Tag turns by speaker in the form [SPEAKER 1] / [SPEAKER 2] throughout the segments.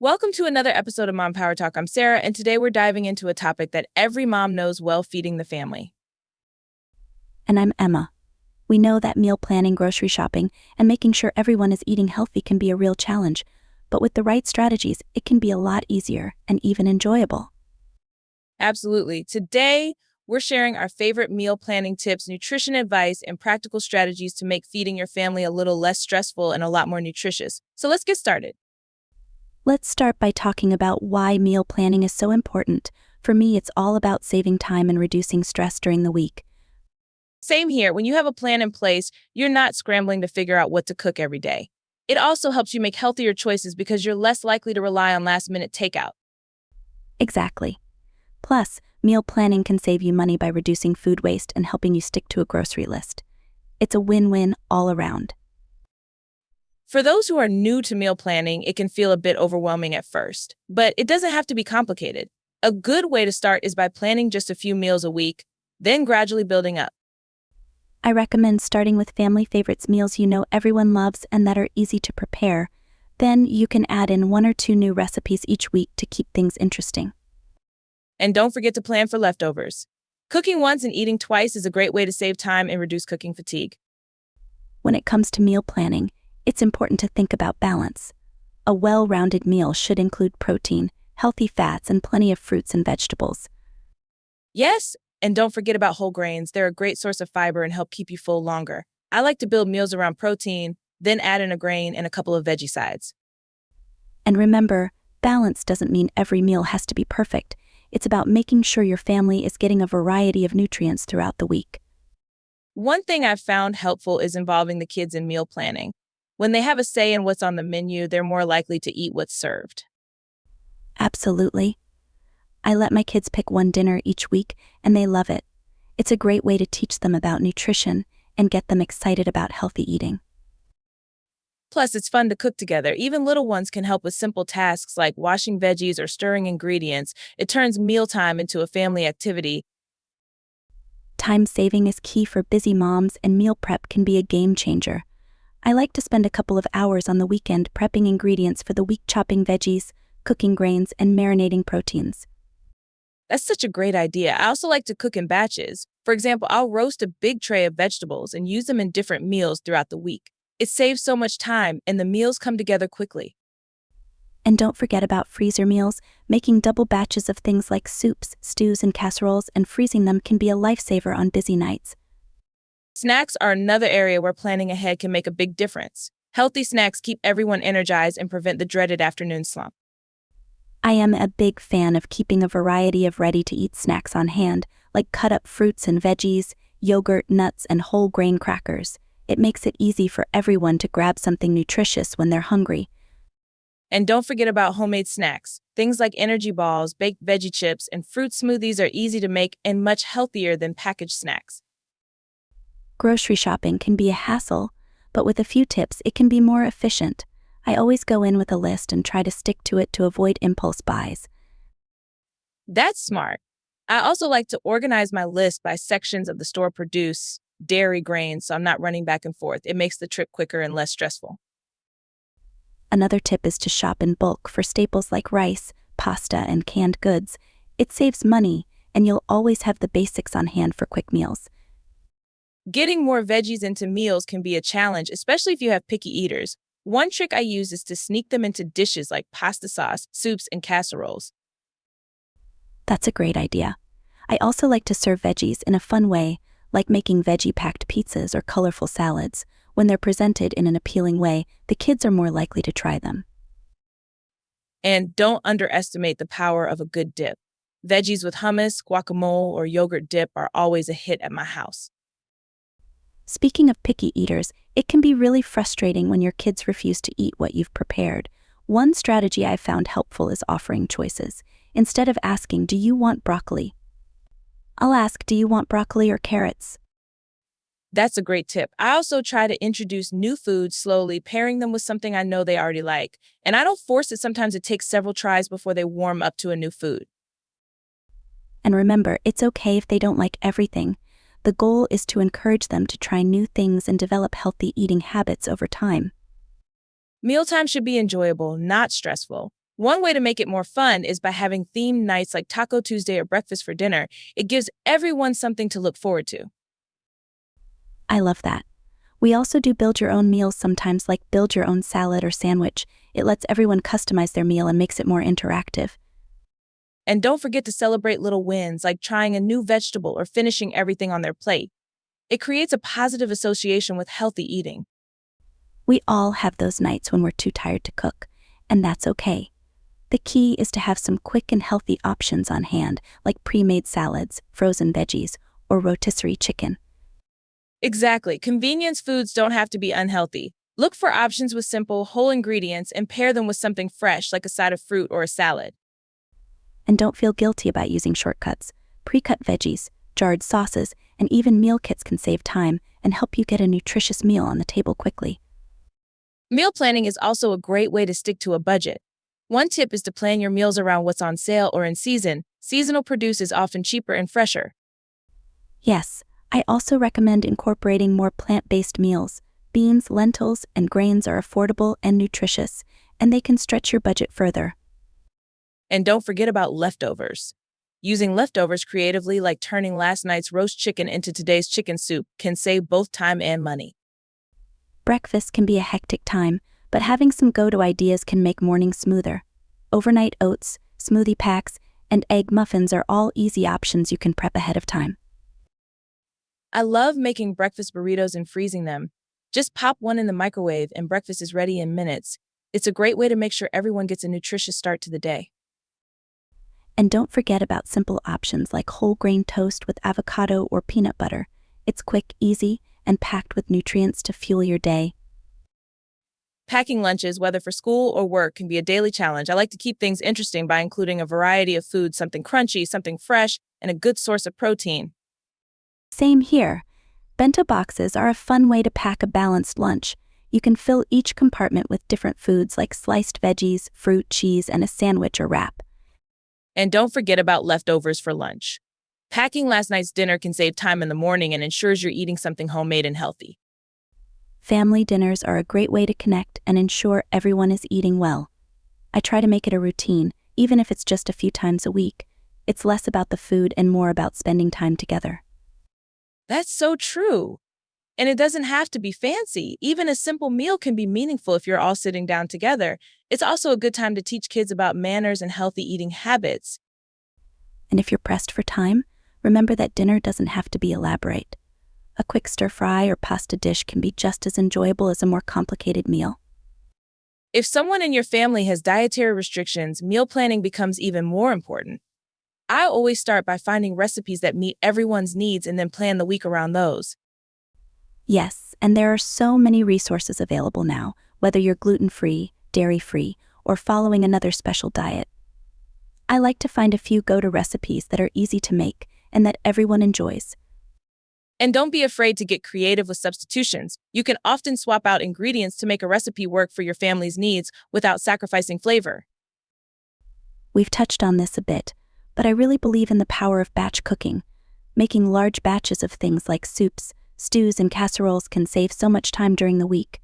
[SPEAKER 1] Welcome to another episode of Mom Power Talk. I'm Sarah, and today we're diving into a topic that every mom knows well: feeding the family.
[SPEAKER 2] And I'm Emma. We know that meal planning, grocery shopping, and making sure everyone is eating healthy can be a real challenge, but with the right strategies, it can be a lot easier and even enjoyable.
[SPEAKER 1] Absolutely. Today, we're sharing our favorite meal planning tips, nutrition advice, and practical strategies to make feeding your family a little less stressful and a lot more nutritious. So let's get started.
[SPEAKER 2] Let's start by talking about why meal planning is so important. For me, it's all about saving time and reducing stress during the week.
[SPEAKER 1] Same here. When you have a plan in place, you're not scrambling to figure out what to cook every day. It also helps you make healthier choices because you're less likely to rely on last-minute takeout.
[SPEAKER 2] Exactly. Plus, meal planning can save you money by reducing food waste and helping you stick to a grocery list. It's a win-win all around.
[SPEAKER 1] For those who are new to meal planning, it can feel a bit overwhelming at first, but it doesn't have to be complicated. A good way to start is by planning just a few meals a week, then gradually building up.
[SPEAKER 2] I recommend starting with family favorites, meals you know everyone loves and that are easy to prepare. Then you can add in 1 or 2 new recipes each week to keep things interesting.
[SPEAKER 1] And don't forget to plan for leftovers. Cooking once and eating twice is a great way to save time and reduce cooking fatigue.
[SPEAKER 2] When it comes to meal planning, it's important to think about balance. A well-rounded meal should include protein, healthy fats, and plenty of fruits and vegetables.
[SPEAKER 1] Yes, and don't forget about whole grains. They're a great source of fiber and help keep you full longer. I like to build meals around protein, then add in a grain and a couple of veggie sides.
[SPEAKER 2] And remember, balance doesn't mean every meal has to be perfect. It's about making sure your family is getting a variety of nutrients throughout the week.
[SPEAKER 1] One thing I've found helpful is involving the kids in meal planning. When they have a say in what's on the menu, they're more likely to eat what's served.
[SPEAKER 2] Absolutely. I let my kids pick one dinner each week, and they love it. It's a great way to teach them about nutrition and get them excited about healthy eating.
[SPEAKER 1] Plus, it's fun to cook together. Even little ones can help with simple tasks like washing veggies or stirring ingredients. It turns mealtime into a family activity.
[SPEAKER 2] Time saving is key for busy moms, and meal prep can be a game changer. I like to spend a couple of hours on the weekend prepping ingredients for the week, chopping veggies, cooking grains, and marinating proteins.
[SPEAKER 1] That's such a great idea. I also like to cook in batches. For example, I'll roast a big tray of vegetables and use them in different meals throughout the week. It saves so much time, and the meals come together quickly.
[SPEAKER 2] And don't forget about freezer meals. Making double batches of things like soups, stews, and casseroles and freezing them can be a lifesaver on busy nights.
[SPEAKER 1] Snacks are another area where planning ahead can make a big difference. Healthy snacks keep everyone energized and prevent the dreaded afternoon slump.
[SPEAKER 2] I am a big fan of keeping a variety of ready-to-eat snacks on hand, like cut-up fruits and veggies, yogurt, nuts, and whole grain crackers. It makes it easy for everyone to grab something nutritious when they're hungry.
[SPEAKER 1] And don't forget about homemade snacks. Things like energy balls, baked veggie chips, and fruit smoothies are easy to make and much healthier than packaged snacks.
[SPEAKER 2] Grocery shopping can be a hassle, but with a few tips, it can be more efficient. I always go in with a list and try to stick to it to avoid impulse buys.
[SPEAKER 1] That's smart. I also like to organize my list by sections of the store produce, dairy, grains, so I'm not running back and forth. It makes the trip quicker and less stressful.
[SPEAKER 2] Another tip is to shop in bulk for staples like rice, pasta, and canned goods. It saves money, and you'll always have the basics on hand for quick meals.
[SPEAKER 1] Getting more veggies into meals can be a challenge, especially if you have picky eaters. One trick I use is to sneak them into dishes like pasta sauce, soups, and casseroles.
[SPEAKER 2] That's a great idea. I also like to serve veggies in a fun way, like making veggie-packed pizzas or colorful salads. When they're presented in an appealing way, the kids are more likely to try them.
[SPEAKER 1] And don't underestimate the power of a good dip. Veggies with hummus, guacamole, or yogurt dip are always a hit at my house.
[SPEAKER 2] Speaking of picky eaters, it can be really frustrating when your kids refuse to eat what you've prepared. One strategy I've found helpful is offering choices. Instead of asking, "Do you want broccoli?" I'll ask, "Do you want broccoli or carrots?"
[SPEAKER 1] That's a great tip. I also try to introduce new foods slowly, pairing them with something I know they already like. And I don't force it. Sometimes it takes several tries before they warm up to a new food.
[SPEAKER 2] And remember, it's okay if they don't like everything. The goal is to encourage them to try new things and develop healthy eating habits over time.
[SPEAKER 1] Mealtime should be enjoyable, not stressful. One way to make it more fun is by having themed nights like Taco Tuesday or breakfast for dinner. It gives everyone something to look forward to.
[SPEAKER 2] I love that. We also do build your own meals sometimes, like build your own salad or sandwich. It lets everyone customize their meal and makes it more interactive.
[SPEAKER 1] And don't forget to celebrate little wins like trying a new vegetable or finishing everything on their plate. It creates a positive association with healthy eating.
[SPEAKER 2] We all have those nights when we're too tired to cook, and that's okay. The key is to have some quick and healthy options on hand, like pre-made salads, frozen veggies, or rotisserie chicken.
[SPEAKER 1] Exactly. Convenience foods don't have to be unhealthy. Look for options with simple, whole ingredients and pair them with something fresh like a side of fruit or a salad.
[SPEAKER 2] And don't feel guilty about using shortcuts. Pre-cut veggies, jarred sauces, and even meal kits can save time and help you get a nutritious meal on the table quickly.
[SPEAKER 1] Meal planning is also a great way to stick to a budget. One tip is to plan your meals around what's on sale or in season. Seasonal produce is often cheaper and fresher.
[SPEAKER 2] Yes, I also recommend incorporating more plant-based meals. Beans, lentils, and grains are affordable and nutritious, and they can stretch your budget further.
[SPEAKER 1] And don't forget about leftovers. Using leftovers creatively, like turning last night's roast chicken into today's chicken soup, can save both time and money.
[SPEAKER 2] Breakfast can be a hectic time, but having some go-to ideas can make mornings smoother. Overnight oats, smoothie packs, and egg muffins are all easy options you can prep ahead of time.
[SPEAKER 1] I love making breakfast burritos and freezing them. Just pop one in the microwave and breakfast is ready in minutes. It's a great way to make sure everyone gets a nutritious start to the day.
[SPEAKER 2] And don't forget about simple options like whole grain toast with avocado or peanut butter. It's quick, easy, and packed with nutrients to fuel your day.
[SPEAKER 1] Packing lunches, whether for school or work, can be a daily challenge. I like to keep things interesting by including a variety of foods, something crunchy, something fresh, and a good source of protein.
[SPEAKER 2] Same here. Bento boxes are a fun way to pack a balanced lunch. You can fill each compartment with different foods like sliced veggies, fruit, cheese, and a sandwich or wrap.
[SPEAKER 1] And don't forget about leftovers for lunch. Packing last night's dinner can save time in the morning and ensures you're eating something homemade and healthy.
[SPEAKER 2] Family dinners are a great way to connect and ensure everyone is eating well. I try to make it a routine, even if it's just a few times a week. It's less about the food and more about spending time together.
[SPEAKER 1] That's so true. And it doesn't have to be fancy. Even a simple meal can be meaningful if you're all sitting down together. It's also a good time to teach kids about manners and healthy eating habits.
[SPEAKER 2] And if you're pressed for time, remember that dinner doesn't have to be elaborate. A quick stir-fry or pasta dish can be just as enjoyable as a more complicated meal.
[SPEAKER 1] If someone in your family has dietary restrictions, meal planning becomes even more important. I always start by finding recipes that meet everyone's needs and then plan the week around those.
[SPEAKER 2] Yes, and there are so many resources available now, whether you're gluten-free, dairy-free, or following another special diet. I like to find a few go-to recipes that are easy to make and that everyone enjoys.
[SPEAKER 1] And don't be afraid to get creative with substitutions. You can often swap out ingredients to make a recipe work for your family's needs without sacrificing flavor.
[SPEAKER 2] We've touched on this a bit, but I really believe in the power of batch cooking. Making large batches of things like soups, stews, and casseroles can save so much time during the week.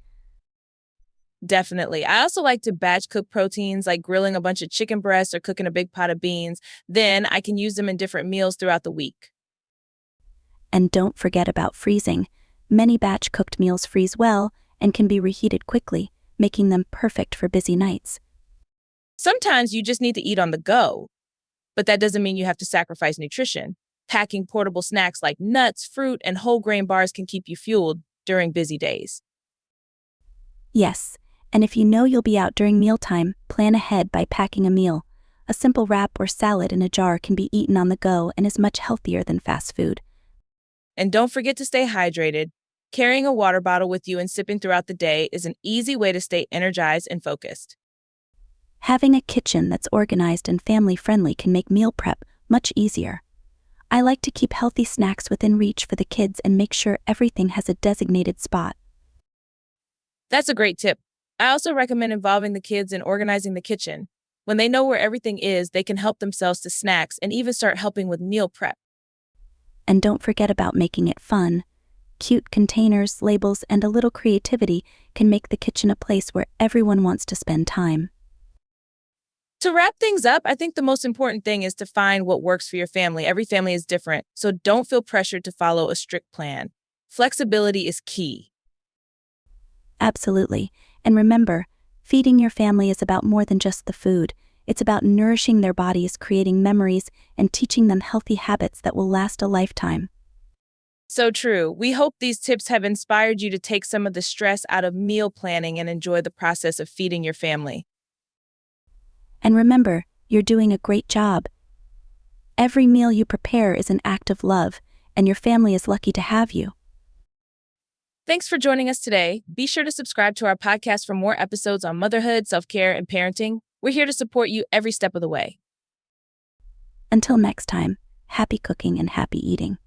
[SPEAKER 1] Definitely. I also like to batch cook proteins like grilling a bunch of chicken breasts or cooking a big pot of beans. Then I can use them in different meals throughout the week.
[SPEAKER 2] And don't forget about freezing. Many batch-cooked meals freeze well and can be reheated quickly, making them perfect for busy nights.
[SPEAKER 1] Sometimes you just need to eat on the go, but that doesn't mean you have to sacrifice nutrition. Packing portable snacks like nuts, fruit, and whole grain bars can keep you fueled during busy days.
[SPEAKER 2] Yes, and if you know you'll be out during mealtime, plan ahead by packing a meal. A simple wrap or salad in a jar can be eaten on the go and is much healthier than fast food.
[SPEAKER 1] And don't forget to stay hydrated. Carrying a water bottle with you and sipping throughout the day is an easy way to stay energized and focused.
[SPEAKER 2] Having a kitchen that's organized and family-friendly can make meal prep much easier. I like to keep healthy snacks within reach for the kids and make sure everything has a designated spot.
[SPEAKER 1] That's a great tip. I also recommend involving the kids in organizing the kitchen. When they know where everything is, they can help themselves to snacks and even start helping with meal prep.
[SPEAKER 2] And don't forget about making it fun. Cute containers, labels, and a little creativity can make the kitchen a place where everyone wants to spend time.
[SPEAKER 1] To wrap things up, I think the most important thing is to find what works for your family. Every family is different, so don't feel pressured to follow a strict plan. Flexibility is key.
[SPEAKER 2] Absolutely. And remember, feeding your family is about more than just the food. It's about nourishing their bodies, creating memories, and teaching them healthy habits that will last a lifetime.
[SPEAKER 1] So true. We hope these tips have inspired you to take some of the stress out of meal planning and enjoy the process of feeding your family.
[SPEAKER 2] And remember, you're doing a great job. Every meal you prepare is an act of love, and your family is lucky to have you.
[SPEAKER 1] Thanks for joining us today. Be sure to subscribe to our podcast for more episodes on motherhood, self-care, and parenting. We're here to support you every step of the way.
[SPEAKER 2] Until next time, happy cooking and happy eating.